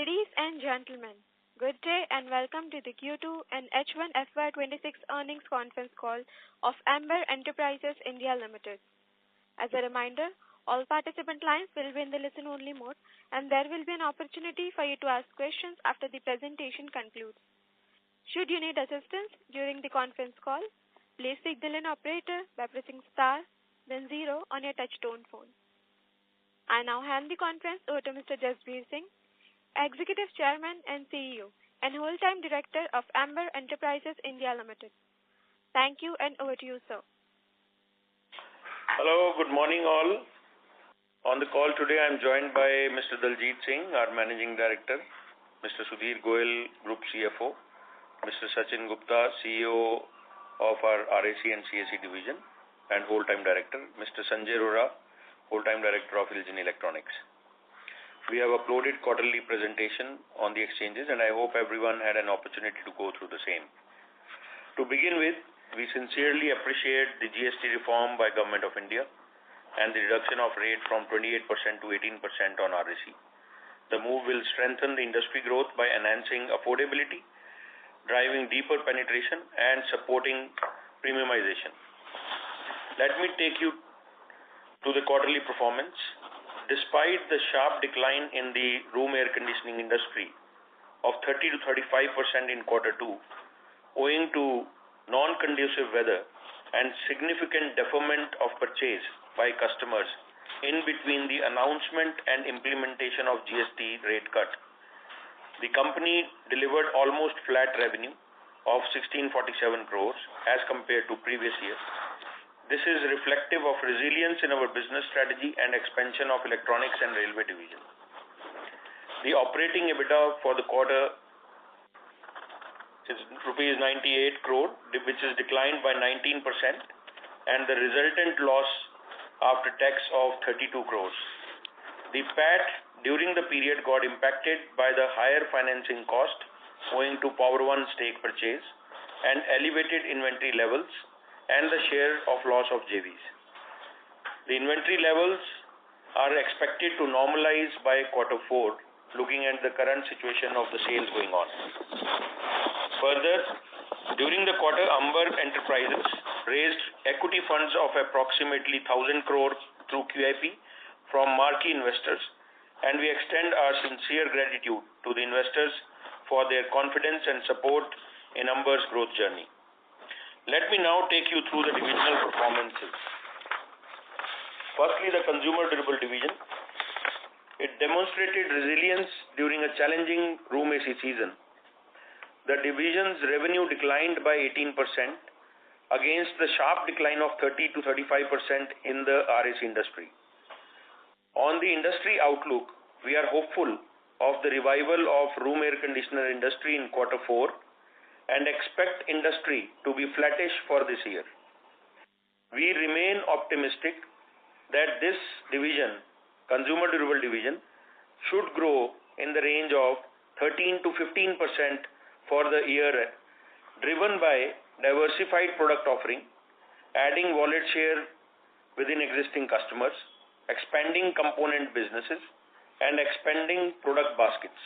Ladies and gentlemen, good day and welcome to the Q2 and H1FY26 earnings conference call of Amber Enterprises India Limited. As a reminder, all participant lines will be in the listen-only mode, and there will be an opportunity for you to ask questions after the presentation concludes. Should you need assistance during the conference call, please signal an operator by pressing star, then 0 on your touch-tone phone. I now hand the conference over to Mr. Jasbir Singh, Executive Chairman and CEO, and Whole-Time Director of Amber Enterprises India Limited. Thank you, and over to you, sir. Hello, good morning all. On the call today, I am joined by Mr. Daljit Singh, our Managing Director, Mr. Sudhir Goyal, Group CFO, Mr. Sachin Gupta, CEO of our RAC and CAC Division, and Whole-Time Director, Mr. Sanjay Arora, Whole-Time Director of IL JIN Electronics. We have uploaded quarterly presentation on the exchanges, and I hope everyone had an opportunity to go through the same. To begin with, we sincerely appreciate the GST reform by Government of India and the reduction of rate from 28% to 18% on RAC. The move will strengthen the industry growth by enhancing affordability, driving deeper penetration, and supporting premiumization. Let me take you to the quarterly performance. Despite the sharp decline in the room air conditioning industry of 30 to 35% in Q2, owing to non-conducive weather and significant deferment of purchase by customers in between the announcement and implementation of GST rate cut, the company delivered almost flat revenue of 1647 crores as compared to previous year. This is reflective of resilience in our business strategy and expansion of electronics and railway division. The operating EBITDA for the quarter is rupees 98 crore, which is declined by 19%, and the resultant loss after tax of 32 crores. The PAT during the period got impacted by the higher financing cost owing to Power One stake purchase and elevated inventory levels and the share of loss of JVs. The inventory levels are expected to normalize by Q4, looking at the current situation of the sales going on. Further, during the quarter, Amber Enterprises raised equity funds of approximately 1,000 crore through QIP from marquee investors, and we extend our sincere gratitude to the investors for their confidence and support in Amber's growth journey. Let me now take you through the divisional performances. Firstly, the Consumer Durable Division. It demonstrated resilience during a challenging room AC season. The division's revenue declined by 18% against the sharp decline of 30 to 35% in the RAC industry. On the industry outlook, we are hopeful of the revival of room air conditioner industry in Q4 and expect industry to be flattish for this year. We remain optimistic that this division, Consumer Durable Division, should grow in the range of 13 to 15% for the year, driven by diversified product offering, adding wallet share within existing customers, expanding component businesses, and expanding product baskets.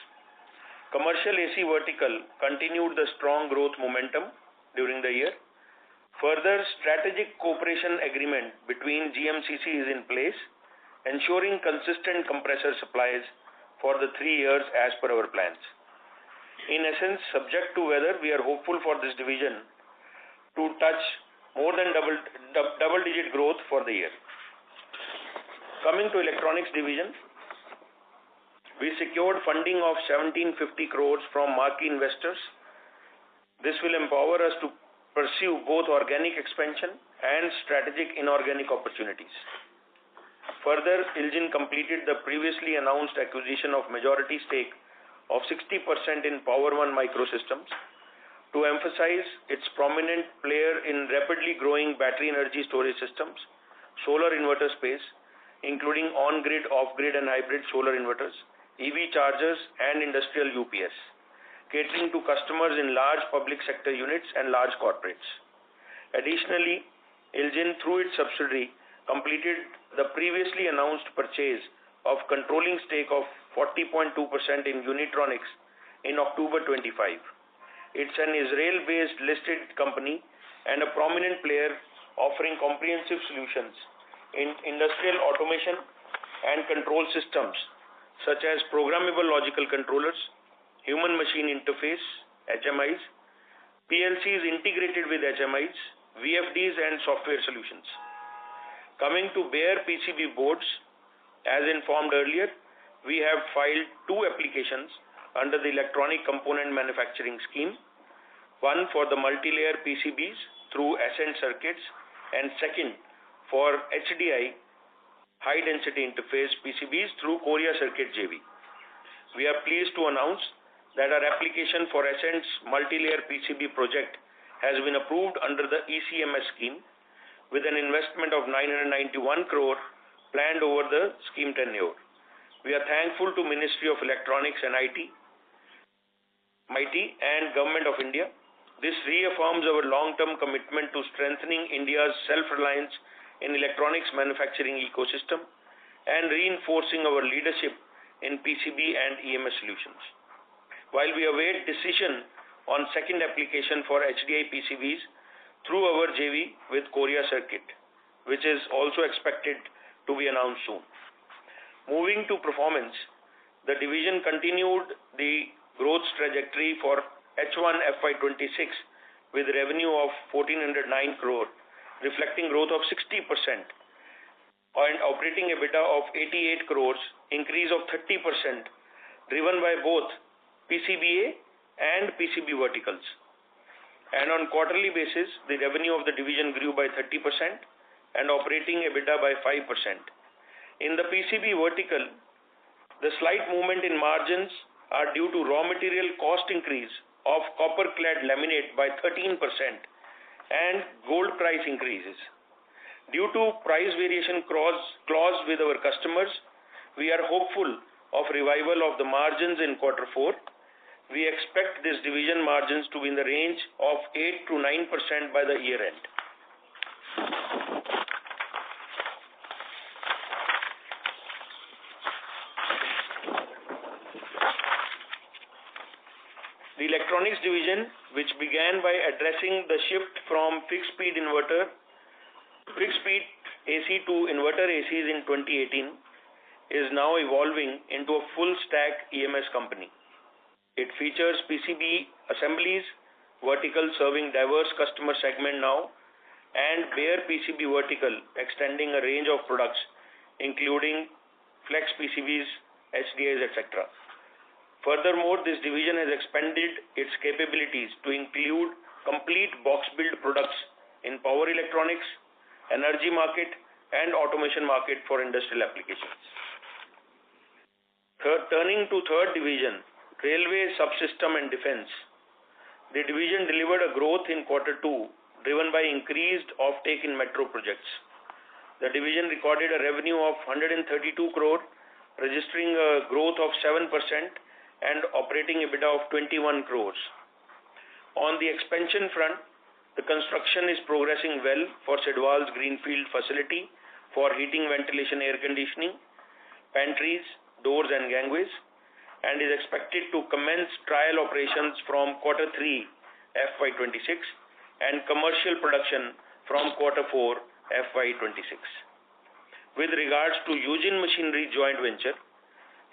Commercial AC vertical continued the strong growth momentum during the year. Further, strategic cooperation agreement between GMCC is in place, ensuring consistent compressor supplies for the 3 years as per our plans. In essence, subject to weather, we are hopeful for this division to touch more than double-digit growth for the year. Coming to Electronics Division, we secured funding of 1750 crores from marquee investors. This will empower us to pursue both organic expansion and strategic inorganic opportunities. Further, IL JIN completed the previously announced acquisition of majority stake of 60% in Power One Microsystems to emphasize its prominent player in rapidly growing battery energy storage systems, solar inverter space, including on-grid, off-grid and hybrid solar inverters, EV chargers and industrial UPS, catering to customers in large public sector units and large corporates. Additionally, IL JIN, through its subsidiary, completed the previously announced purchase of controlling stake of 40.2% in Unitronics in October 25. It's an Israel-based listed company and a prominent player offering comprehensive solutions in industrial automation and control systems such as programmable logical controllers, human-machine interface, HMIs, PLCs integrated with HMIs, VFDs and software solutions. Coming to bare PCB boards, as informed earlier, we have filed 2 applications under the Electronic Component Manufacturing Scheme, one for the multi-layer PCBs through Ascent Circuits and second for HDI, High Density Interface PCBs through Korea Circuit JV. We are pleased to announce that our application for Ascent's multi-layer PCB project has been approved under the ECMS scheme with an investment of 991 crore planned over the scheme tenure. We are thankful to Ministry of Electronics and IT, MIT and Government of India. This reaffirms our long-term commitment to strengthening India's self-reliance in electronics manufacturing ecosystem and reinforcing our leadership in PCB and EMS solutions. While we await decision on second application for HDI PCBs through our JV with Korea Circuit, which is also expected to be announced soon. Moving to performance, the division continued the growth trajectory for H1 FY26 with revenue of 1409 crore, reflecting growth of 60% and operating EBITDA of 88 crores, increase of 30%, driven by both PCBA and PCB verticals. And on quarterly basis, the revenue of the division grew by 30% and operating EBITDA by 5%. In the PCB vertical, the slight movement in margins are due to raw material cost increase of copper-clad laminate by 13% and gold price increases. Due to price variation clause with our customers, we are hopeful of revival of the margins in Q4. We expect this division margins to be in the range of 8 to 9% by the year end. The electronics division, which began by addressing the shift from fixed speed AC to inverter ACs in 2018, is now evolving into a full stack EMS company. It features PCB assemblies, vertical serving diverse customer segment now, and bare PCB vertical extending a range of products including flex PCBs, HDIs, etc. Furthermore, this division has expanded its capabilities to include complete box build products in power electronics, energy market, and automation market for industrial applications. Turning to third division, Railway, Subsystem and Defense. The division delivered a growth in Q2 driven by increased offtake in metro projects. The division recorded a revenue of 132 crore, registering a growth of 7% and operating EBITDA of 21 crores. On the expansion front, the construction is progressing well for Sidwal's greenfield facility for heating, ventilation, air conditioning, pantries, doors and gangways, and is expected to commence trial operations from Q3 FY26 and commercial production from Q4 FY26. With regards to Eugene Machinery joint venture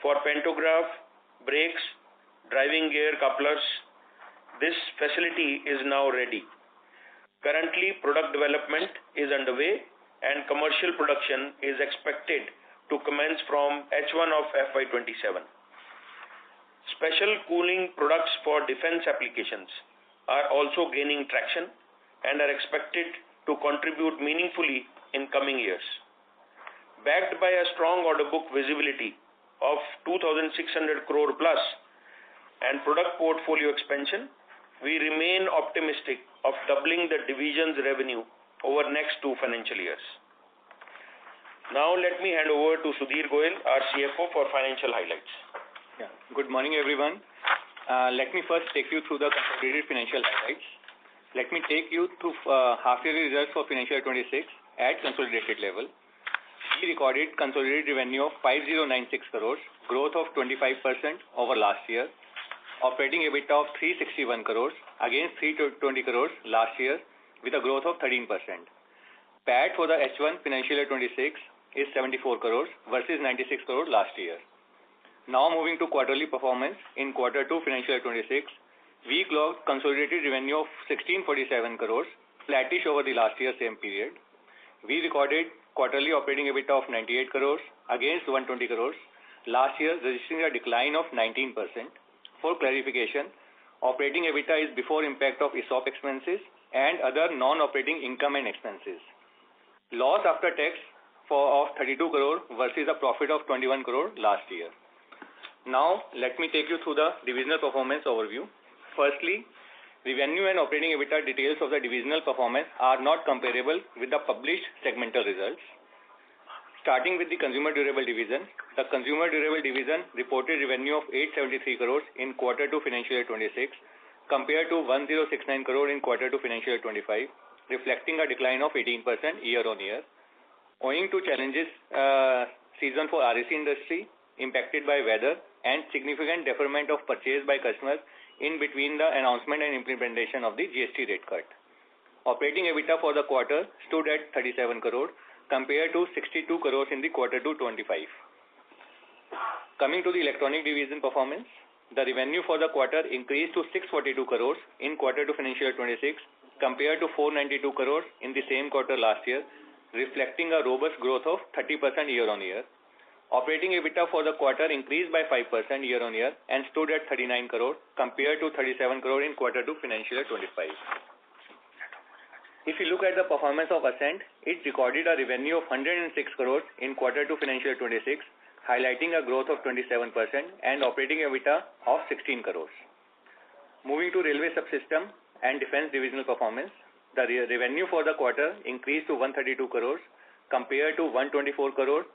for pantograph, brakes, driving gear couplers, this facility is now ready. Currently, product development is underway and commercial production is expected to commence from H1 of FY27. Special cooling products for defense applications are also gaining traction and are expected to contribute meaningfully in coming years. Backed by a strong order book visibility of 2,600 crore plus and product portfolio expansion, we remain optimistic of doubling the division's revenue over next 2 financial years. Now let me hand over to Sudhir Goyal, our CFO, for financial highlights. Yeah. Good morning, everyone. Let me first take you through the consolidated financial highlights. Let me take you through half-yearly results for financial year 26 at consolidated level. we recorded consolidated revenue of 5096 crores, growth of 25% over last year. Operating EBITDA of 361 crores against 320 crores last year with a growth of 13%. PAT for the H1 financial year 26 is 74 crores versus 96 crores last year. Now moving to quarterly performance in Q2 financial year 26, we clocked consolidated revenue of 1647 crores, flattish over the last year same period. We recorded quarterly operating EBITDA of 98 crores against 120 crores last year, registering a decline of 19%. For clarification, operating EBITDA is before impact of ESOP expenses and other non-operating income and expenses. Loss after tax of 32 crore versus a profit of 21 crore last year. Now, let me take you through the divisional performance overview. Firstly, revenue and operating EBITDA details of the divisional performance are not comparable with the published segmental results. Starting with the Consumer Durable Division, the Consumer Durable Division reported revenue of 873 crores in Q2 financial year 26 compared to 1069 crore in Q2 financial year 25, reflecting a decline of 18% year-on-year. Owing to challenges season for RAC industry impacted by weather and significant deferment of purchase by customers in between the announcement and implementation of the GST rate cut. Operating EBITDA for the quarter stood at 37 crore compared to 62 crores in the Q2 25. Coming to the Electronic Division performance, the revenue for the quarter increased to 642 crores in Q2 financial year 26 compared to 492 crores in the same quarter last year, reflecting a robust growth of 30% year-on-year. Operating EBITDA for the quarter increased by 5% year-on-year and stood at 39 crore compared to 37 crore in Q2 financial year 25. If you look at the performance of Ascent, it recorded a revenue of 106 crores in Q2 financial year 26, highlighting a growth of 27% and operating EBITDA of 16 crores. Moving to Railway Subsystem and Defense Divisional performance, the revenue for the quarter increased to 132 crores compared to 124 crores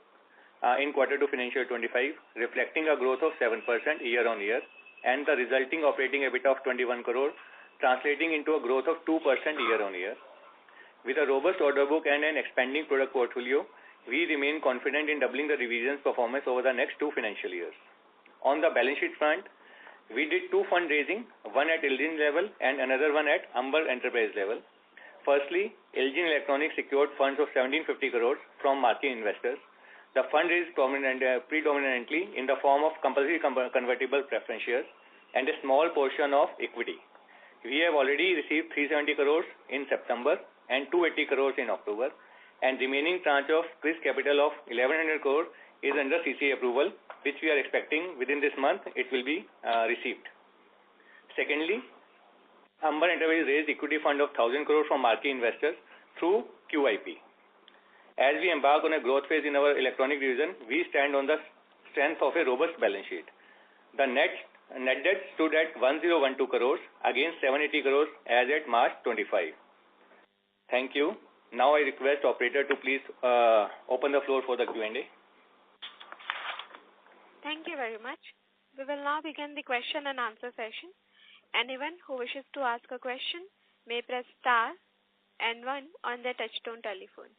in Q2 financial year 25, reflecting a growth of 7% year-on-year and the resulting operating EBITDA of 21 crores, translating into a growth of 2% year-on-year. With a robust order book and an expanding product portfolio, we remain confident in doubling the division's performance over the next 2 financial years. On the balance sheet front, we did 2 fundraising, one at Elgin level and another one at Amber Enterprise level. Firstly, Elgin Electronics secured funds of 1750 crores from marquee investors. The fund is predominantly in the form of compulsory convertible preference shares and a small portion of equity. We have already received 370 crores in September and 280 crores in October, and remaining tranche of Chris capital of 1100 crore is under CCA approval, which we are expecting within this month it will be received. Secondly, Amber Enterprise raised equity fund of 1000 crore from marquee investors through QIP. As we embark on a growth phase in our electronic division, we stand on the strength of a robust balance sheet. The net debt stood at 1012 crores against 780 crores as at March 25. Thank you. Now I request operator to please open the floor for the Q&A. Thank you very much. We will now begin the question and answer session. Anyone who wishes to ask a question may press star and 1 on their touchtone telephone.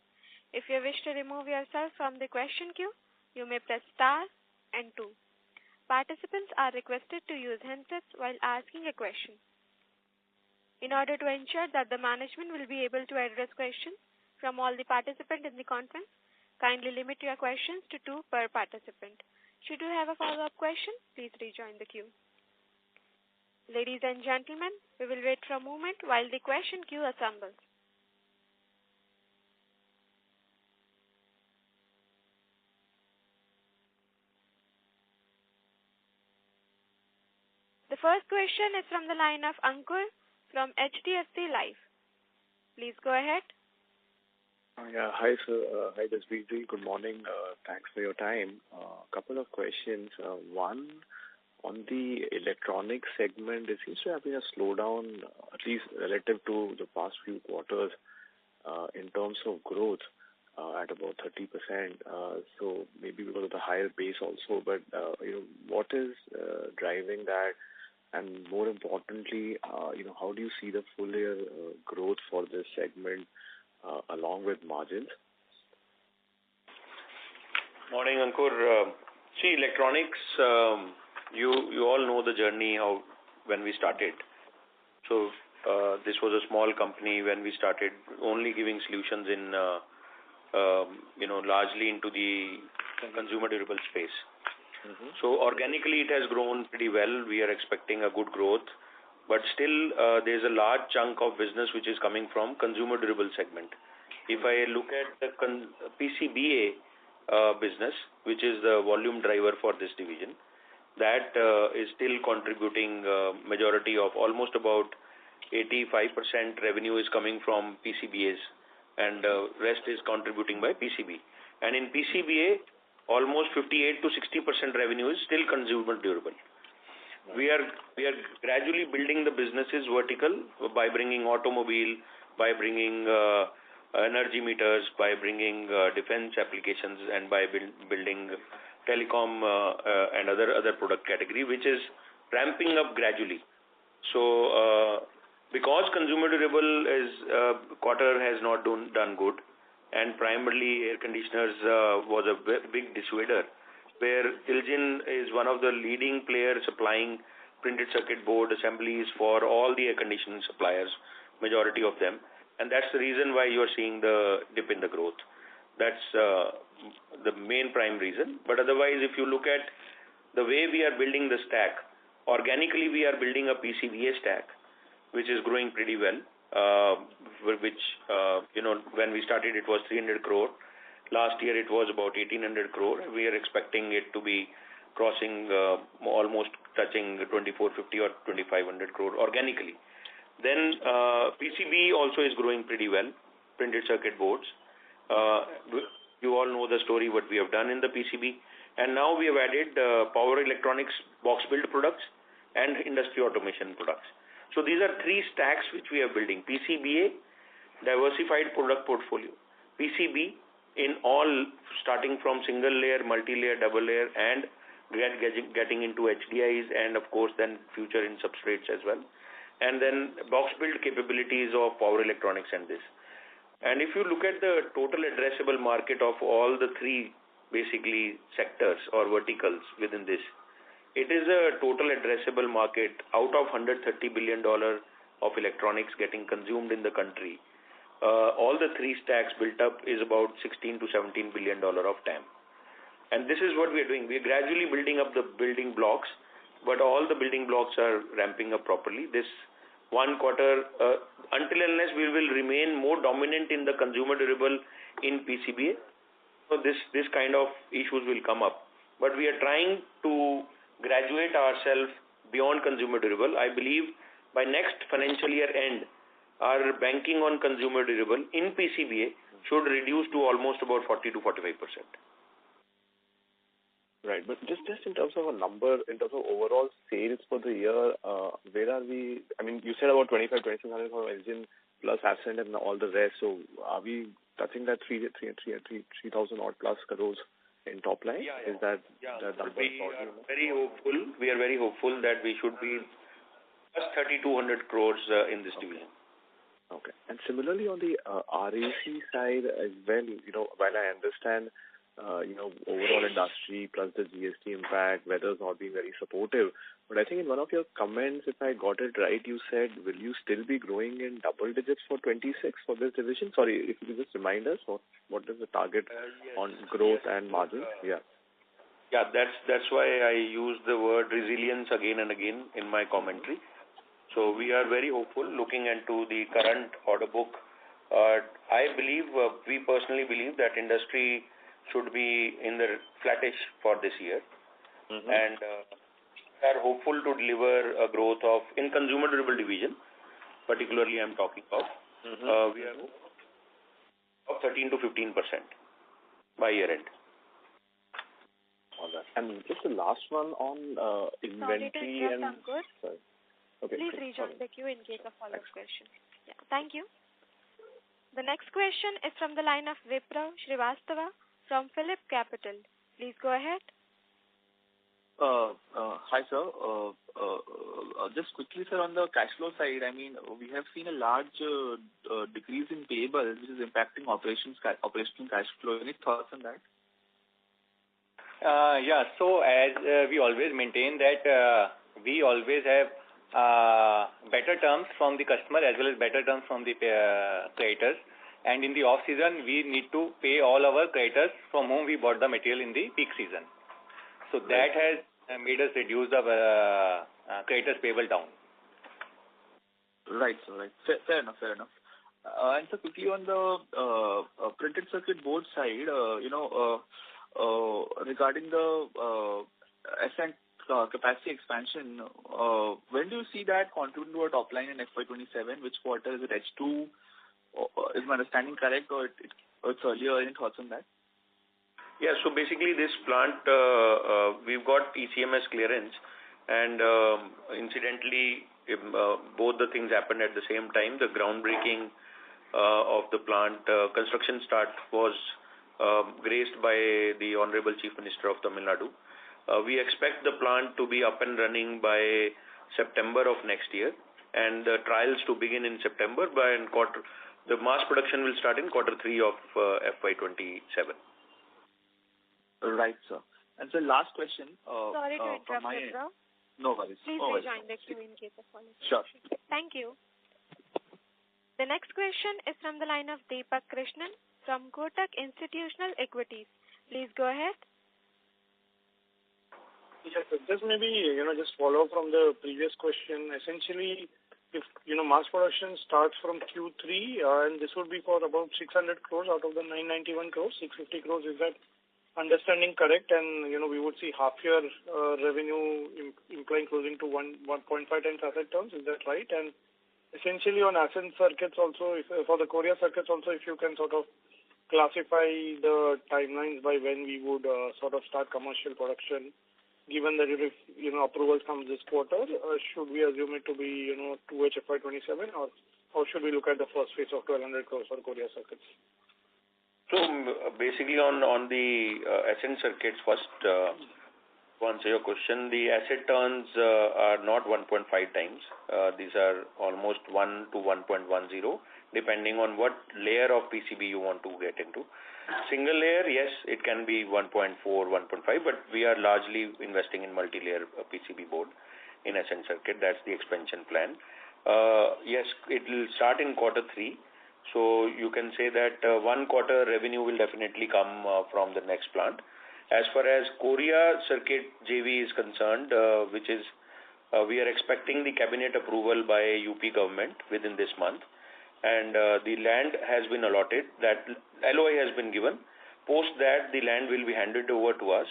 If you wish to remove yourself from the question queue, you may press star and 2. Participants are requested to use handsets while asking a question. In order to ensure that the management will be able to address questions from all the participants in the conference, kindly limit your questions to 2 per participant. Should you have a follow-up question, please rejoin the queue. Ladies and gentlemen, we will wait for a moment while the question queue assembles. The first question is from the line of Ankur from HDFC Life. Please go ahead. Yeah, hi sir. Hi Jaspreet ji. Good morning. Thanks for your time. Couple of questions. One, on the electronic segment, there seems to have been a slowdown, at least relative to the past few quarters, in terms of growth at about 30%. So maybe because of the higher base also, but what is driving that? And more importantly, how do you see the full year growth for this segment along with margins? Morning, Ankur. See, electronics, you all know the journey when we started. So this was a small company when we started, only giving solutions in, largely into the consumer durable space. So organically, it has grown pretty well. We are expecting a good growth, but still there's a large chunk of business which is coming from consumer durable segment. If I look at the PCBA business, which is the volume driver for this division, that is still contributing majority of almost about 85% revenue is coming from PCBAs, and rest is contributing by PCB. And in PCBA, almost 58 to 60% revenue is still consumer durable. We are gradually building the businesses vertical by bringing automobile, by bringing energy meters, by bringing defense applications, and by building telecom and other product category, which is ramping up gradually. So because consumer durable quarter has not done good, and primarily air conditioners was a big dissuader, where ILJIN is one of the leading players supplying printed circuit board assemblies for all the air conditioning suppliers, majority of them. And that's the reason why you're seeing the dip in the growth. That's the main prime reason. But otherwise, if you look at the way we are building the stack, organically we are building a PCBA stack, which is growing pretty well, when we started it was 300 crore. Last year it was about 1800 crore. We are expecting it to be crossing almost touching 2450 or 2500 crore organically. Then PCB also is growing pretty well, printed circuit boards. You all know the story what we have done in the PCB. And now we have added power electronics box build products and industry automation products. So these are three stacks which we are building. PCBA, diversified product portfolio. PCB in all, starting from single layer, multi-layer, double layer, and getting into HDIs, and of course then future in substrates as well. And then box build capabilities of power electronics and this. And if you look at the total addressable market of all the three basically sectors or verticals within this, it is a total addressable market out of $130 billion of electronics getting consumed in the country. All the three stacks built up is about $16 to $17 billion of TAM. And this is what we are doing. We are gradually building up the building blocks, but all the building blocks are ramping up properly. This one quarter, until unless we will remain more dominant in the consumer durable in PCBA, so this kind of issues will come up. But we are trying to graduate ourselves beyond consumer durable. I believe by next financial year end, our banking on consumer durable in PCBA should reduce to almost about 40 to 45%. Right, but just in terms of a number, in terms of overall sales for the year, where are we? I mean, you said about 2,600 for ILJIN plus Ascent and all the rest. So are we touching that 3,000 odd plus crores in top line? Yeah. Is that the number? We are very hopeful. We are very hopeful that we should be plus 3,200 crores in this division. Okay. And similarly on the RAC side as well, while I understand, overall industry plus the GST impact, weather's not being very supportive. But I think in one of your comments, if I got it right, you said, will you still be growing in double digits for 26 for this division? Sorry, if you could just remind us what is the target on growth and margins? Yeah. Yeah, that's why I use the word resilience again and again in my commentary. So we are very hopeful looking into the current order book. I believe, we personally believe that industry should be in the flattish for this year. And are hopeful to deliver a growth in consumer durable division, particularly I'm talking about, we are of 13 to 15% by year end. All right. And just the last one on inventory and... Sorry. Okay, please rejoin the queue in case of follow-up question. Yeah, thank you. The next question is from the line of Vipraw Srivastava from Phillip Capital. Please go ahead. Hi, sir. Just quickly, sir, on the cash flow side, I mean, we have seen a large decrease in payables, which is impacting operational cash flow. Any thoughts on that? So as we always maintain that we always have better terms from the customer as well as better terms from the creditors. And in the off-season, we need to pay all our creditors from whom we bought the material in the peak season. So that has made us reduce the creditors payable down. Right, sir. Right. Fair enough. And so quickly on the printed circuit board side, regarding the ascent capacity expansion, when do you see that contributing to our top line in FY27? Which quarter? Is it H2? Is my understanding correct, or it's earlier? Any thoughts on that? Yeah, so basically this plant, we've got ECMS clearance, and incidentally, both the things happened at the same time. The groundbreaking of the plant construction start was graced by the Honorable Chief Minister of Tamil Nadu. We expect the plant to be up and running by September of next year, and the trials to begin in September. The mass production will start in Q3 of FY27. Right, sir. And so last question. Sorry to interrupt, Mitra. No worries. Please rejoin the queue in case of follow-up. Sure. Thank you. The next question is from the line of Deepak Krishnan from Kotak Institutional Equities. Please go ahead. Yes, just maybe, just follow from the previous question. Essentially, if, mass production starts from Q3, and this would be for about 600 crores out of the 991 crores, 650 crores, is that understanding correct? And, we would see half year revenue implying closing to 1.5 times asset terms. Is that right? And essentially on ascent circuits also, for the Korea circuits also, if you can sort of classify the timelines by when we would sort of start commercial production, given that if, approvals come this quarter, should we assume it to be, 2H FY27, or how should we look at the first phase of 1,200 crores for Korea circuits? So basically on the ascent circuits, first to answer your question, the asset turns are not 1.5 times. These are almost 1 to 1.10, depending on what layer of PCB you want to get into. Single layer, yes, it can be 1.4, 1.5, but we are largely investing in multi-layer PCB board in ascent circuit. That's the expansion plan. Yes, it will start in Q3. So you can say that 1 quarter revenue will definitely come from the next plant. As far as Korea circuit JV is concerned, which is we are expecting the cabinet approval by UP government within this month, and the land has been allotted. That LOI has been given. Post that, the land will be handed over to us,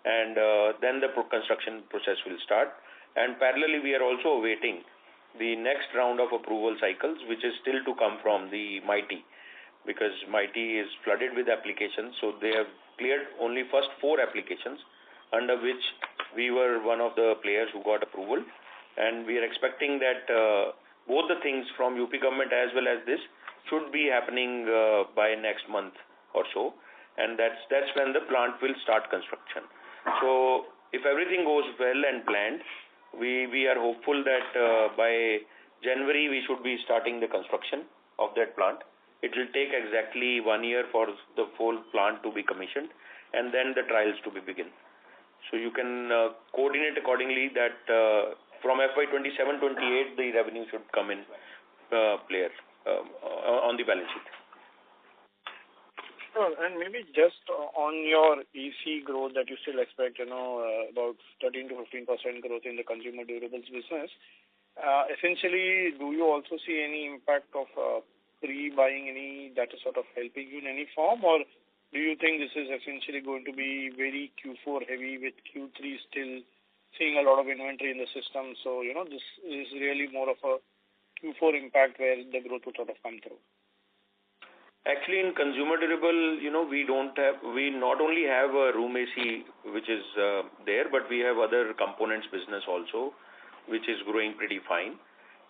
and then the construction process will start. And parallelly, we are also awaiting the next round of approval cycles, which is still to come from the MITI, because MITI is flooded with applications. So they have cleared only first 4 applications, under which we were one of the players who got approval. And we are expecting that both the things from UP government as well as this should be happening by next month or so. And that's when the plant will start construction. So if everything goes well and planned, we are hopeful that by January we should be starting the construction of that plant. It will take exactly 1 year for the full plant to be commissioned, and then the trials to be begin. So you can coordinate accordingly that from FY27-28 the revenue should come in player on the balance sheet. Sure, and maybe just on your EC growth that you still expect, about 13 to 15% growth in the consumer durables business. Essentially, do you also see any impact of pre-buying that is sort of helping you in any form, or do you think this is essentially going to be very Q4 heavy with Q3 still seeing a lot of inventory in the system? So, this is really more of a Q4 impact where the growth will sort of come through. Actually, in consumer durable, we not only have a room AC, which is there, but we have other components business also, which is growing pretty fine.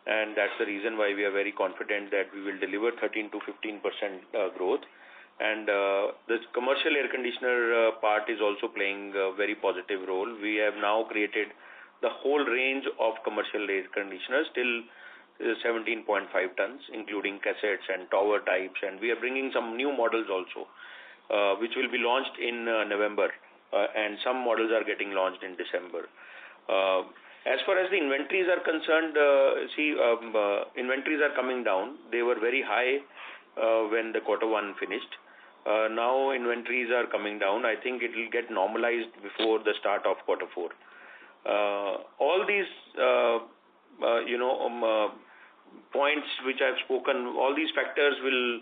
And that's the reason why we are very confident that we will deliver 13 to 15% growth. And the commercial air conditioner part is also playing a very positive role. We have now created the whole range of commercial air conditioners till 17.5 tons, including cassettes and tower types, and we are bringing some new models also, which will be launched in November. and some models are getting launched in December. As far as the inventories are concerned, inventories are coming down. They were very high when the quarter one finished. Now inventories are coming down. I think it will get normalized before the start of quarter four. All these, points which I've spoken, all these factors will,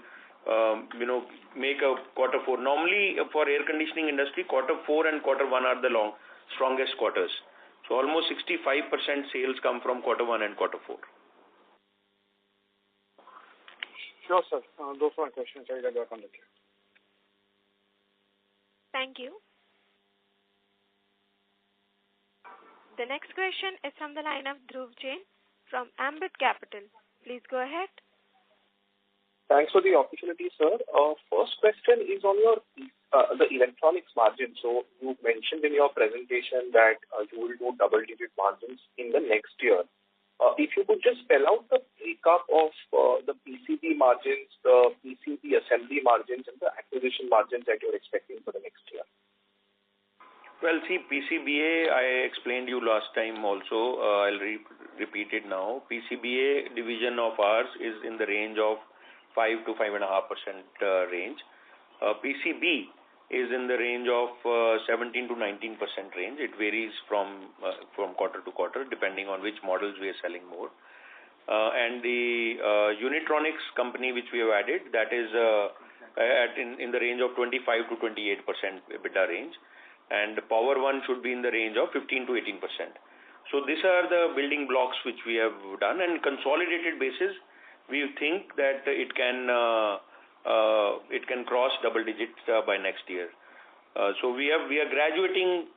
make a quarter four. Normally, for air conditioning industry, quarter four and quarter one are the strongest quarters. So almost 65% sales come from quarter one and quarter four. Sure, sir. Those are my questions. I'll get back on the queue. Thank you. The next question is from the line of Dhruv Jain from Ambit Capital. Please go ahead. Thanks for the opportunity, sir. First question is on your the electronics margin. So you mentioned in your presentation that you will do double-digit margins in the next year. If you could just spell out the breakup of the PCB margins, the PCB assembly margins, and the acquisition margins that you're expecting for the next year. Well, see, PCBA, I explained you last time also. I'll repeat it now. PCBA division of ours is in the range of 5 to 5.5% range. PCB is in the range of 17 to 19% range. It varies from quarter to quarter depending on which models we are selling more. And the Unitronics company which we have added, that is in the range of 25 to 28% EBITDA range. And the Power One should be in the range of 15 to 18%. So these are the building blocks which we have done. And consolidated basis, we think that it can cross double digits by next year. So we are graduating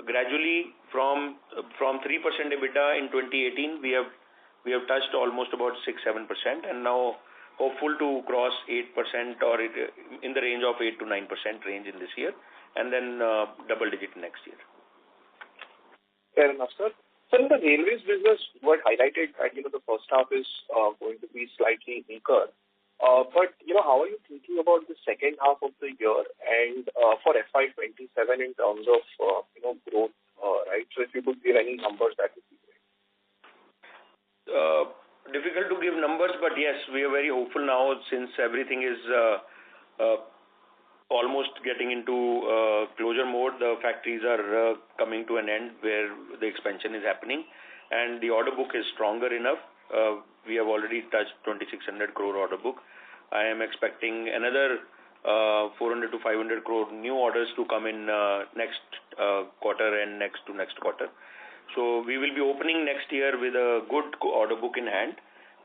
gradually from 3% EBITDA in 2018. We have touched almost about 6-7%, and now hopeful to cross 8% or in the range of 8 to 9% range in this year, and then double digit next year. Fair enough, sir. So in the railways business, you had highlighted that the first half is going to be slightly weaker. But how are you thinking about the second half of the year and for FY27 in terms of growth, right? So if you could give any numbers, that would be great. Difficult to give numbers, but yes, we are very hopeful now since everything is almost getting into closure mode. The factories are coming to an end where the expansion is happening, and the order book is stronger enough. We have already touched 2,600 crore order book. I am expecting another 400 to 500 crore new orders to come in next quarter and next to next quarter. So we will be opening next year with a good order book in hand.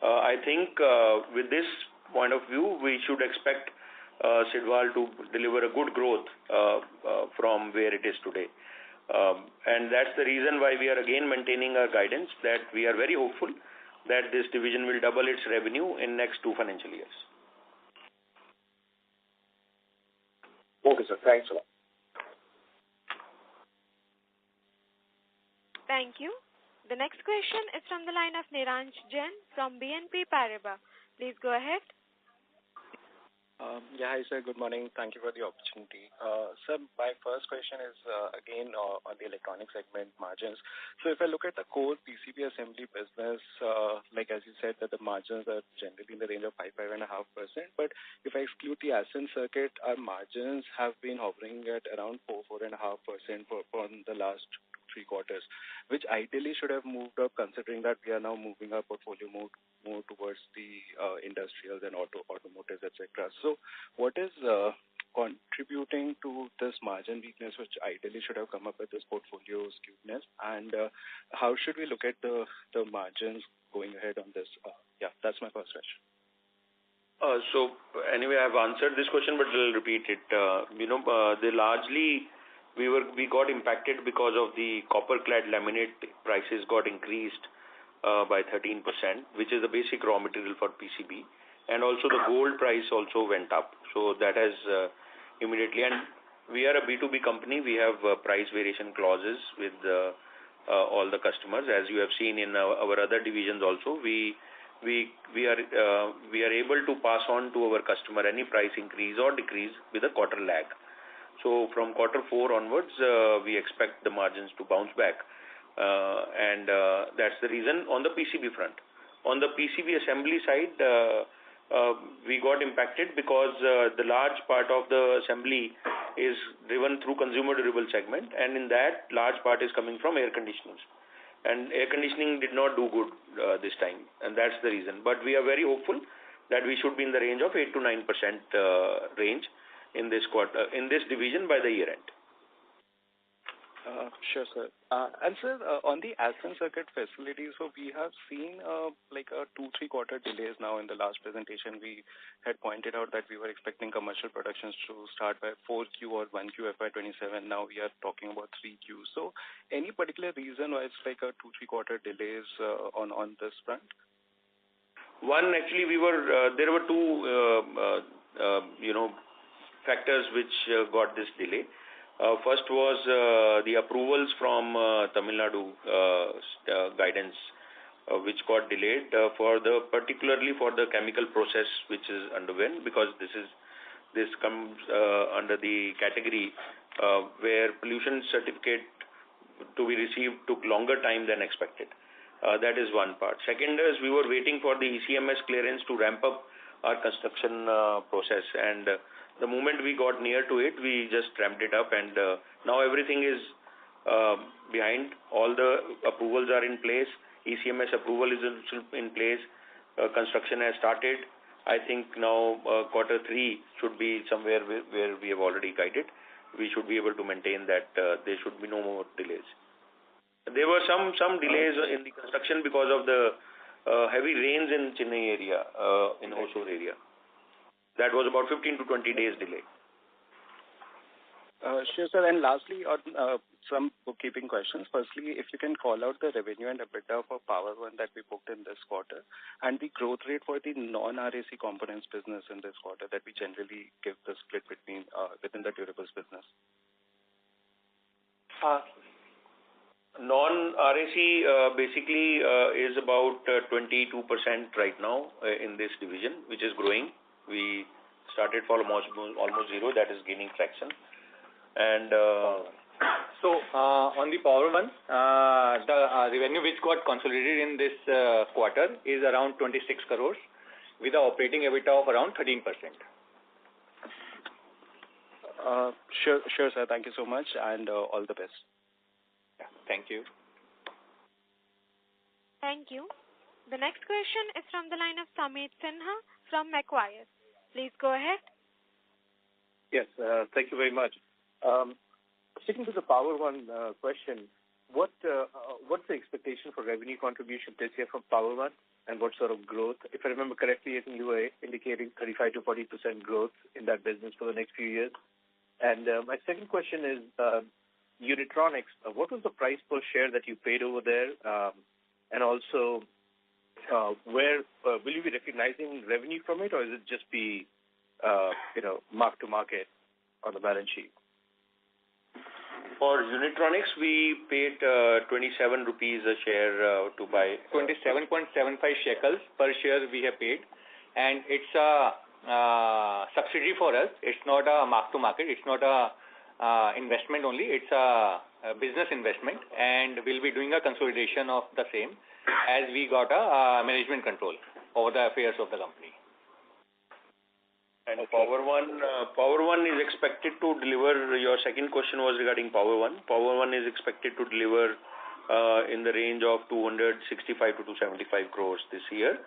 I think with this point of view, we should expect Sidwal to deliver a good growth from where it is today. And that's the reason why we are again maintaining our guidance that we are very hopeful that this division will double its revenue in next 2 financial years. Okay, sir. Thanks a lot. Thank you. The next question is from the line of Niranj Jain from BNP Paribas. Please go ahead. Hi, sir. Good morning. Thank you for the opportunity. Sir, my first question is again on the electronic segment margins. So if I look at the core PCB assembly business, like as you said, that the margins are generally in the range of 5-5.5%. But if I exclude the Ascent circuit, our margins have been hovering at around 4-4.5% for the last 3 quarters, which ideally should have moved up considering that we are now moving our portfolio more towards the industrials and automotives, etc. So what is contributing to this margin weakness, which ideally should have come up with this portfolio skewness? And how should we look at the margins going ahead on this? That's my first question. So anyway, I've answered this question, but I'll repeat it. They largely we got impacted because of the copper clad laminate prices got increased by 13%, which is the basic raw material for PCB, and also the gold price also went up. So that has immediately, and we are a B2B company. We have price variation clauses with all the customers, as you have seen in our other divisions also. We are able to pass on to our customer any price increase or decrease with a quarter lag. So from quarter 4 onwards, we expect the margins to bounce back. And that's the reason on the PCB front. On the PCB assembly side, we got impacted because the large part of the assembly is driven through consumer durable segment, and in that large part is coming from air conditioners. And air conditioning did not do good this time, and that's the reason. But we are very hopeful that we should be in the range of 8 to 9% range in this quarter, in this division by the year end. Sure, sir. And sir, on the Aspen Circuit facility, so we have seen like a 2-3 quarter delays now. In the last presentation, we had pointed out that we were expecting commercial productions to start by 4Q or 1Q FY27. Now we are talking about 3Q. So any particular reason why it's like a 2-3 quarter delays on this front? One, actually, there were two, factors which got this delay. First was the approvals from Tamil Nadu guidance, which got delayed particularly for the chemical process which is underwent, because this comes under the category where pollution certificate to be received took longer time than expected. That is one part. Second is we were waiting for the ECMS clearance to ramp up our construction process, and the moment we got near to it, we just ramped it up, and now everything is behind. All the approvals are in place. ECMS approval is in place. Construction has started. I think now quarter 3 should be somewhere where we have already guided. We should be able to maintain that there should be no more delays. There were some delays in the construction because of the heavy rains in Chennai area, in Hosur area. That was about 15 to 20 days delay. Sure, sir. And lastly, some bookkeeping questions. Firstly, if you can call out the revenue and EBITDA for Power One that we booked in this quarter, and the growth rate for the non-RAC components business in this quarter that we generally give the split between within the durables business. Non-RAC basically is about 22% right now in this division, which is growing. We started for almost zero, that is gaining traction. And so on the Power One, the revenue which got consolidated in this quarter is around 26 crores with an operating EBITDA of around 13%. Sure, sir. Thank you so much, and all the best. Yeah, thank you. Thank you. The next question is from the line of Samit Sinha from Macquarie. Please go ahead. Yes, thank you very much. Sticking to the Power One question, what's the expectation for revenue contribution this year from Power One, and what sort of growth? If I remember correctly, I think you were indicating 35 to 40% growth in that business for the next few years. And my second question is Unitronics. What was the price per share that you paid over there? And also, where will you be recognizing revenue from it, or is it just be mark to market on the balance sheet? For Unitronics, we paid 27 rupees a share to buy. 27.75 shekels per share we have paid, and it's a subsidiary for us. It's not a mark to market. It's not a investment only. It's a business investment, and we'll be doing a consolidation of the same as we got a management control over the affairs of the company. And okay. Power One is expected to deliver. Your second question was regarding Power One. Power One is expected to deliver in the range of 265 to 275 crores this year.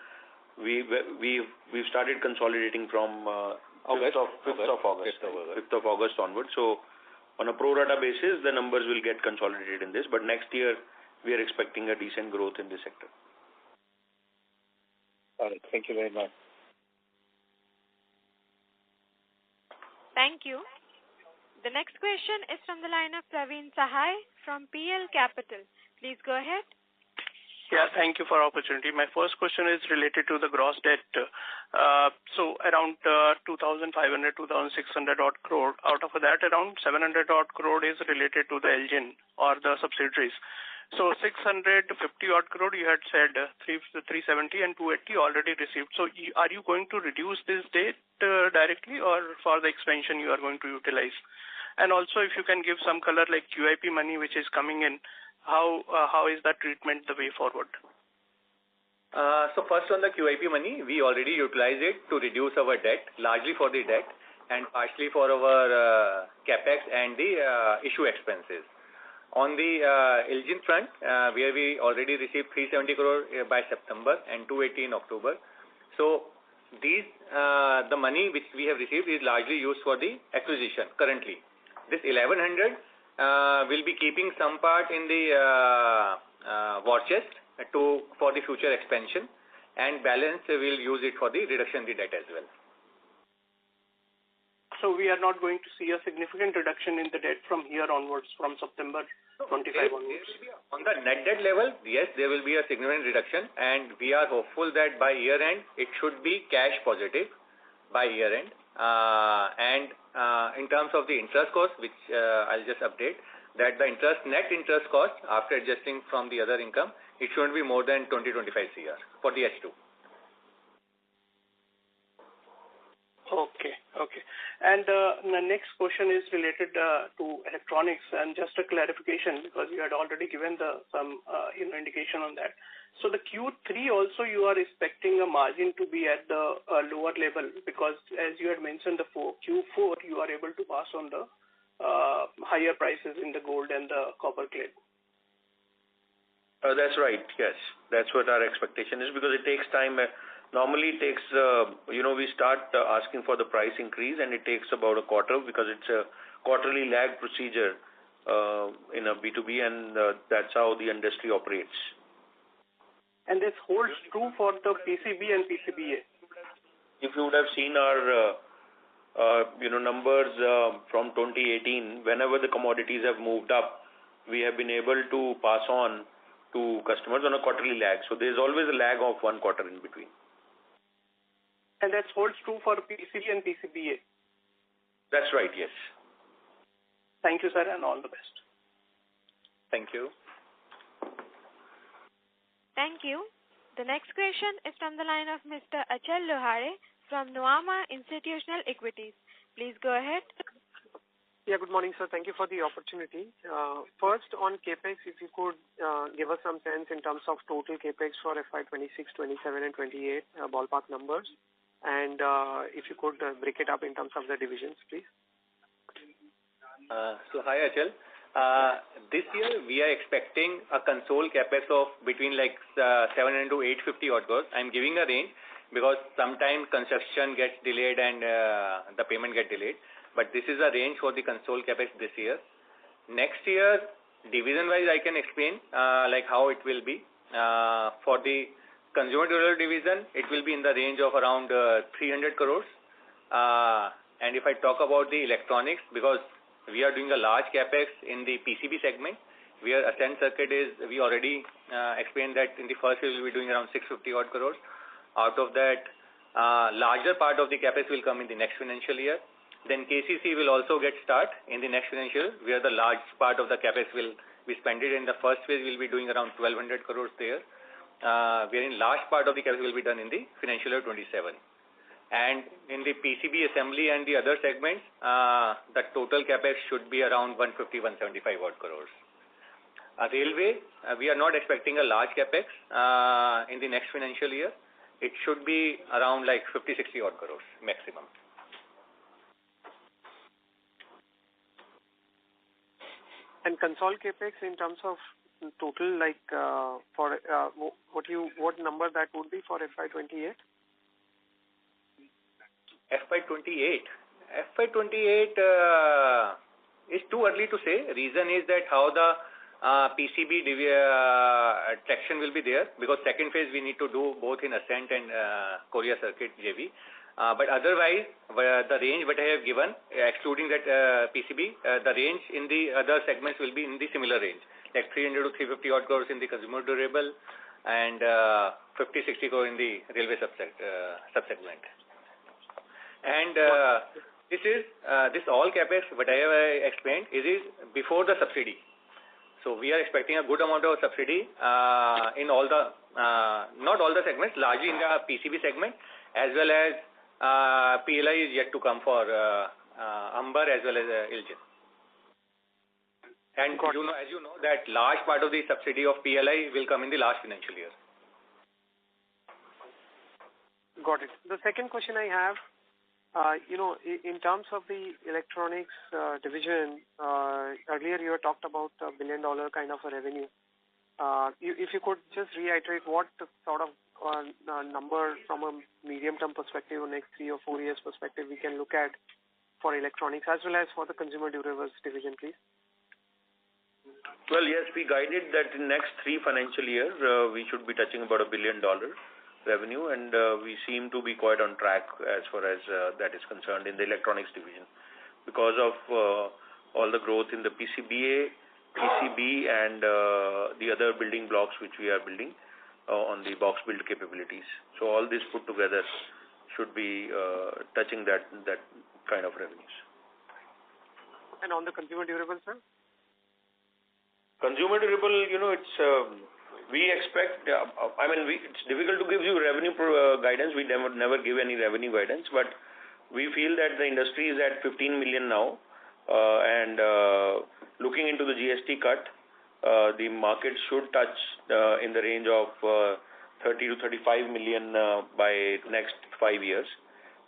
We've started consolidating from 5th of August onwards. So on a pro rata basis, the numbers will get consolidated in this. But next year, we are expecting a decent growth in this sector. All right. Thank you very much. Thank you. The next question is from the line of Praveen Sahai from PL Capital. Please go ahead. Yeah, thank you for the opportunity. My first question is related to the gross debt. So around 2,500, 2,600 odd crore. Out of that, around 700 odd crore is related to the Elgin or the subsidiaries. So 650 odd crore, you had said 370 and 280 already received. So are you going to reduce this debt directly, or for the expansion you are going to utilize? And also, if you can give some color like QIP money which is coming in, how is that treatment the way forward? So first on the QIP money, we already utilized it to reduce our debt, largely for the debt and partially for our capex and the issue expenses. On the ILJIN front, where we already received 370 crore by September and 280 in October. So these the money which we have received is largely used for the acquisition currently. This 1100 will be keeping some part in the war chest for the future expansion, and balance we'll use it for the reduction in the debt as well. So we are not going to see a significant reduction in the debt from here onwards, from September 25 onwards. On the net debt level, yes, there will be a significant reduction, and we are hopeful that by year end it should be cash positive by year end. And in terms of the interest cost, which I'll just update, that the net interest cost after adjusting from the other income, it shouldn't be more than 20-25 CR for the H2. Okay. And the next question is related to electronics, and just a clarification because you had already given some indication on that. So the Q3 also you are expecting a margin to be at the lower level, because as you had mentioned, the Q4 you are able to pass on the higher prices in the gold and the copper clad. That's right. Yes, that's what our expectation is, because it takes time. Normally it takes, we start asking for the price increase, and it takes about a quarter, because it's a quarterly lag procedure in a B2B, and that's how the industry operates. And this holds true for the PCB and PCBA. If you would have seen our numbers from 2018, whenever the commodities have moved up, we have been able to pass on to customers on a quarterly lag. So there's always a lag of 1 quarter in between. And that holds true for PCB and PCBA. That's right, yes. Thank you, sir, and all the best. Thank you. Thank you. The next question is from the line of Mr. Achal Lohade from Nuvama Institutional Equities. Please go ahead. Yeah, good morning, sir. Thank you for the opportunity. First, on CAPEX, if you could give us some sense in terms of total CAPEX for FY26, 27 and 28, ballpark numbers. And if you could break it up in terms of the divisions, please. So, hi, Achal. This year, we are expecting a console CAPEX of between 700 to 850 odd crores. I'm giving a range because sometimes construction gets delayed and the payment gets delayed. But this is a range for the console CAPEX this year. Next year, division-wise, I can explain how it will be. For the consumer durable division, it will be in the range of around 300 crores. And if I talk about the electronics, because we are doing a large CAPEX in the PCB segment, where Ascent Circuit we already explained that in the first year we will be doing around 650 odd crores. Out of that, larger part of the CAPEX will come in the next financial year. Then KCC will also get start in the next financial year, where the large part of the CAPEX will be spent. In the first phase, we will be doing around 1,200 crores there, wherein large part of the CAPEX will be done in the financial year 27. And in the PCB assembly and the other segments, the total CAPEX should be around 150-175 odd crores. Railway, we are not expecting a large CAPEX in the next financial year. It should be around 50-60 odd crores maximum. And console CAPEX in terms of total, for what number that would be for FY28? FY28 is too early to say. Reason is that how the PCB traction will be there, because second phase we need to do both in Ascent and Korea Circuit JV. But otherwise, the range what I have given, excluding that PCB, the range in the other segments will be in the similar range, like 300 to 350 odd crores in the consumer durable and 50-60 crore in the railway subsegment. And this all CAPEX, what I have explained, is before the subsidy. So we are expecting a good amount of subsidy in all the, not all the segments, largely in the PCB segment, as well as PLI is yet to come for Amber as well as ILJIN. And as you know, that large part of the subsidy of PLI will come in the last financial year. Got it. The second question I have, in terms of the electronics division, earlier you had talked about $1 billion kind of a revenue. If you could just reiterate what sort of number from a medium-term perspective or next 3 or 4 years perspective we can look at for electronics as well as for the consumer durables division, please. Well, yes, we guided that in next 3 financial years, we should be touching about $1 billion revenue, and we seem to be quite on track as far as that is concerned in the electronics division because of all the growth in the PCBA, PCB, and the other building blocks which we are building on the box build capabilities. So all this put together should be touching that kind of revenues. And on the consumer durable, sir? Consumer durable, it's we expect. It's difficult to give you revenue guidance. We never give any revenue guidance, but we feel that the industry is at 15 million now, and looking into the GST cut, the market should touch in the range of 30 to 35 million by next 5 years,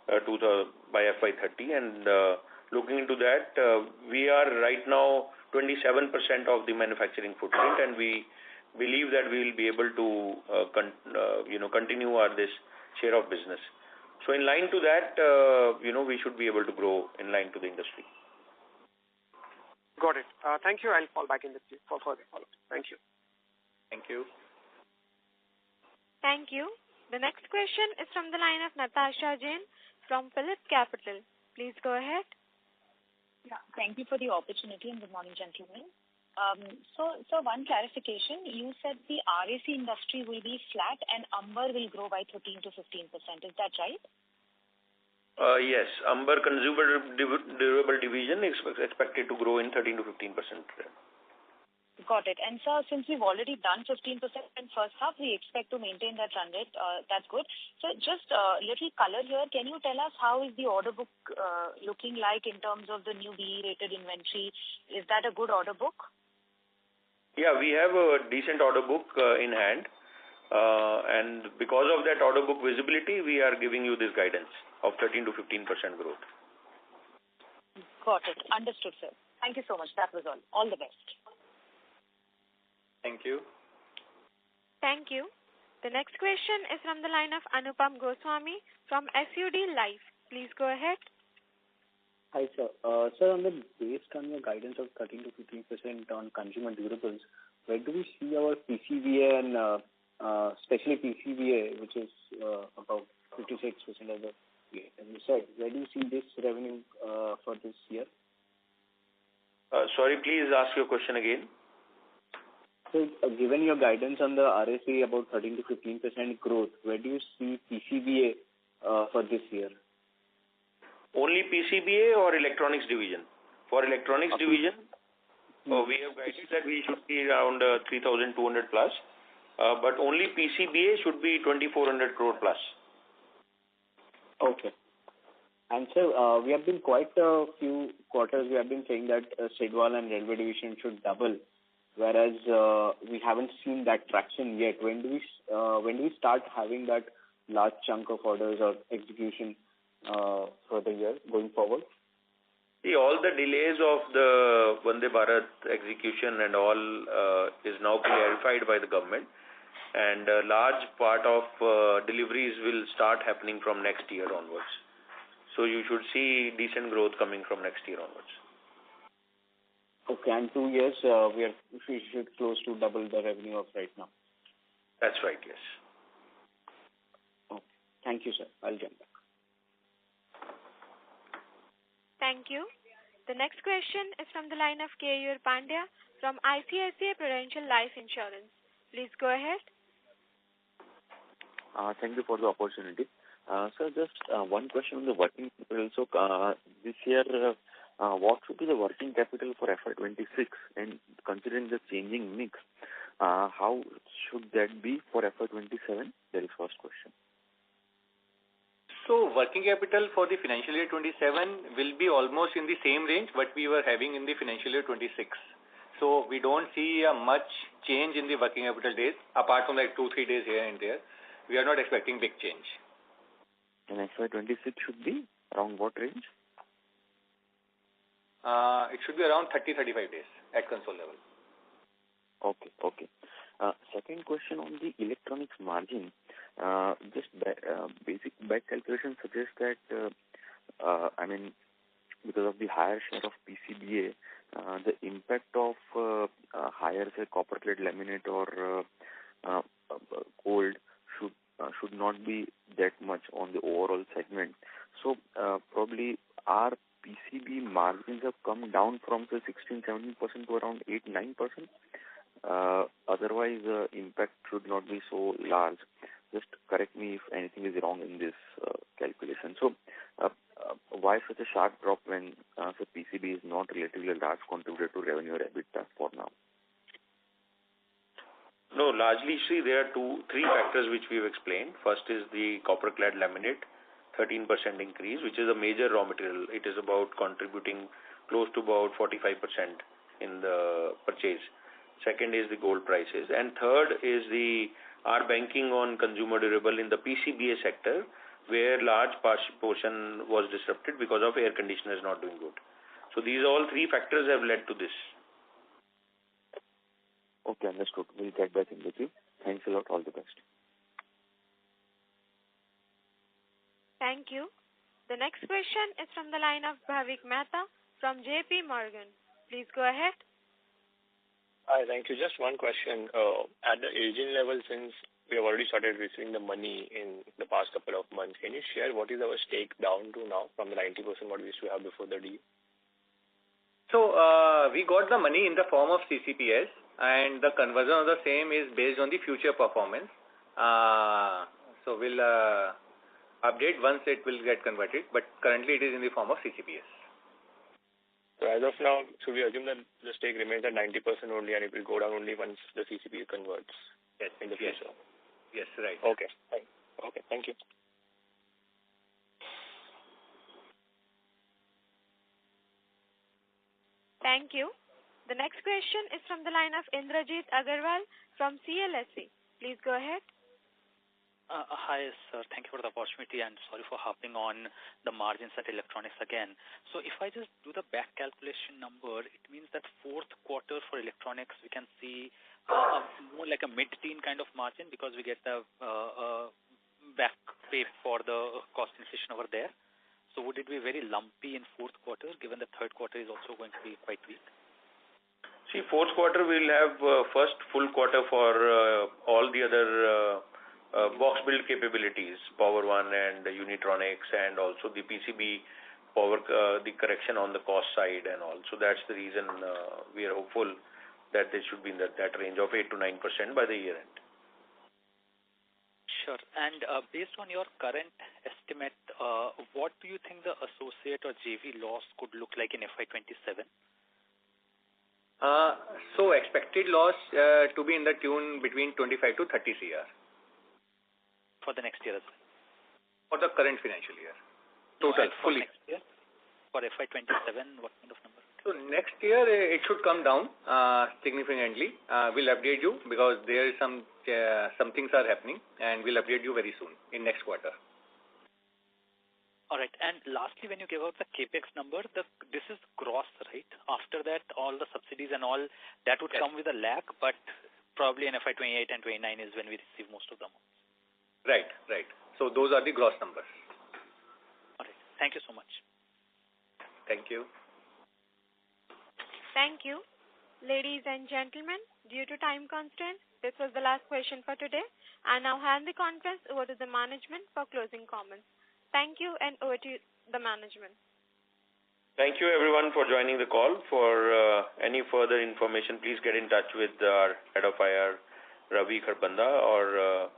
by FY30, and looking into that, we are right now 27% of the manufacturing footprint, and we believe that we will be able to continue this share of business. So in line to that, we should be able to grow in line to the industry. Got it. Thank you. I'll fall back in the queue for further follow-up. Thank you. Thank you. Thank you. The next question is from the line of Natasha Jain from Phillip Capital. Please go ahead. Yeah, thank you for the opportunity and good morning, gentlemen. So one clarification. You said the RAC industry will be flat and Amber will grow by 13 to 15%. Is that right? Yes. Amber consumer durable division is expected to grow in 13 to 15%. Got it. And so since we've already done 15% in first half, we expect to maintain that run rate. That's good. So just a little color here. Can you tell us how is the order book looking like in terms of the new BE-rated inventory? Is that a good order book? Yeah, we have a decent order book in hand. And because of that order book visibility, we are giving you this guidance of 13 to 15% growth. Got it. Understood, sir. Thank you so much. That was all. All the best. Thank you. Thank you. The next question is from the line of Anupam Goswami from SUD Life. Please go ahead. Hi, sir. Sir, based on your guidance of 13 to 15% on consumer durables, where do we see our PCBA and especially PCBA, which is about 56% of the year? And you said, where do you see this revenue for this year? Sorry, please ask your question again. So, given your guidance on the RAC about 13 to 15% growth, where do you see PCBA for this year? Only PCBA or electronics division? For electronics division, we have guided that we should be around 3,200 plus, but only PCBA should be 2,400 crore plus. Okay. And so, we have been quite a few quarters, we have been saying that Sidwal and Railway division should double. Whereas we haven't seen that traction yet. When do we start having that large chunk of orders or execution for the year going forward? See, all the delays of the Vande Bharat execution and all is now clarified by the government, and a large part of deliveries will start happening from next year onwards. So you should see decent growth coming from next year onwards. Okay, and 2 years, we should close to double the revenue of right now. That's right, yes. Okay. Thank you, sir. I'll jump back. Thank you. The next question is from the line of Keyur Pandya from ICICI Prudential Life Insurance. Please go ahead. Thank you for the opportunity. Sir, just one question on the working capital. So this year, what should be the working capital for FY26, and considering the changing mix, how should that be for FY27? That is first question. So working capital for the financial year 27 will be almost in the same range what we were having in the financial year 26. So we don't see much change in the working capital days, apart from like 2-3 days here and there. We are not expecting big change. And FY26 should be around what range? It should be around 30-35 days at console level. Okay. Second question on the electronics margin. Just basic back calculation suggests that, because of the higher share of PCBA, the impact of higher, say, copper-clad laminate or gold should not be that much on the overall segment. So probably our PCB margins have come down from say 16-17% to around 8-9%. Otherwise, impact should not be so large. Just correct me if anything is wrong in this calculation. So, why such a sharp drop when the PCB is not relatively a large contributor to revenue or EBITDA for now? No, largely, see, there are three factors which we have explained. First is the copper-clad laminate, 13% increase, which is a major raw material. It is about contributing close to about 45% in the purchase. Second is the gold prices. And third is our banking on consumer durable in the PCBA sector, where large portion was disrupted because of air conditioners not doing good. So these all three factors have led to this. Okay, understood. We'll get back in with you. Thanks a lot. All the best. Thank you. The next question is from the line of Bhavik Mehta from JP Morgan. Please go ahead. Hi, thank you. Just one question. At the agent level, since we have already started receiving the money in the past couple of months, can you share what is our stake down to now from the 90% what we used to have before the deal? So we got the money in the form of CCPS, and the conversion of the same is based on the future performance. So we'll update once it will get converted, but currently it is in the form of CCPS. So as of now, should we assume that the stake remains at 90% only and it will go down only once the CCP converts in the future? Yes, right. Okay, fine. Okay, thank you. Thank you. The next question is from the line of Indrajit Agarwal from CLSA. Please go ahead. Hi, sir. Thank you for the opportunity and sorry for hopping on the margins at electronics again. So if I just do the back calculation number, it means that fourth quarter for electronics, we can see more like a mid-teen kind of margin because we get the back pay for the cost inflation over there. So would it be very lumpy in fourth quarter given the third quarter is also going to be quite weak? See, fourth quarter we'll have first full quarter for all the other box build capabilities, Power One and Unitronics, and also the PCB power, the correction on the cost side and all. So that's the reason we are hopeful that they should be in that range of 8 to 9% by the year end. Sure. And based on your current estimate, what do you think the associate or JV loss could look like in FY27? So expected loss to be in the tune between 25 to 30 CR. For the next year as well? For the current financial year. Total, fully. Next year? For FY27, what kind of number? So next year, it should come down significantly. We'll update you because there is some things are happening and we'll update you very soon in next quarter. All right. And lastly, when you give out the capex number, this is gross, right? After that, all the subsidies and all, that would come with a lag, but probably in FY28 and 29 is when we receive most of them. Right. So those are the gross numbers. All right. Thank you so much. Thank you. Thank you. Ladies and gentlemen, due to time constraints, this was the last question for today. I now hand the conference over to the management for closing comments. Thank you, and over to the management. Thank you everyone for joining the call. For any further information, please get in touch with our head of IR, Ravi Kharbanda, or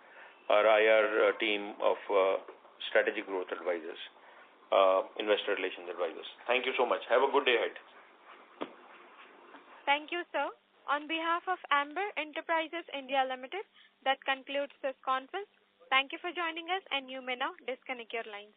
our IR team of Strategic Growth Advisors, Investor Relations Advisors. Thank you so much. Have a good day ahead. Thank you, sir. On behalf of Amber Enterprises India Limited, that concludes this conference. Thank you for joining us, and you may now disconnect your lines.